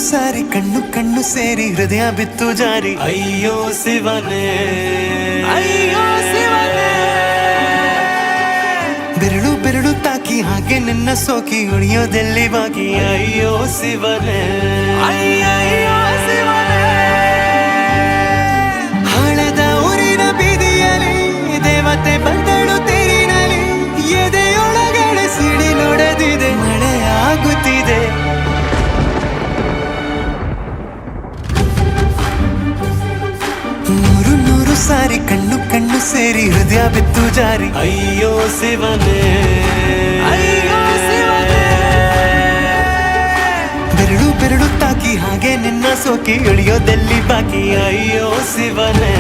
ಸಾರಿ ಕಣ್ಣು ಕಣ್ಣು ಸೇರಿ ಹೃದಯ ಬಿತ್ತು ಜಾರಿ ಅಯ್ಯೋ ಶಿವನೇ ಅಯ್ಯೋ ಶಿವನೇ ಬೆರಳು ಬೆರಳು ತಾಕಿ ಹಾಗೆ ನಿನ್ನ ಸೋಕಿ ಉಳಿಯೋದೆಲ್ಲಿ ಬಾಕಿ ಅಯ್ಯೋ ಶಿವನೇ ಅಯ್ಯಯ್ಯೋ ಶಿವನೇ ಹಳದ ಊರಿನ ಬೀದಿಯಲ್ಲಿ ದೇವತೆ ಬಂದಳು ತೇರಿನಲ್ಲಿ ಎದೆಯೊಳಗಡೆ ಸಿಡಿ ನೋಡದಿದೆ ಮಳೆ ಆಗುತ್ತಿದೆ ನೂರು ನೂರು ಸಾರಿ ಕಣ್ಣು ಕಣ್ಣು ಸೇರಿ ಹೃದಯ ಬಿತ್ತು ಜಾರಿ ಅಯ್ಯೋ ಶಿವನೇ ಅಯ್ಯೋ ಶಿವನೇ ಬೆರಳು ಬೆರಳು ತಾಕಿ ಹಾಗೆ ನಿನ್ನ ಸೋಕಿ ಇಳಿಯೋದೆಲ್ಲಿ ಬಾಕಿ ಅಯ್ಯೋ ಶಿವನೇ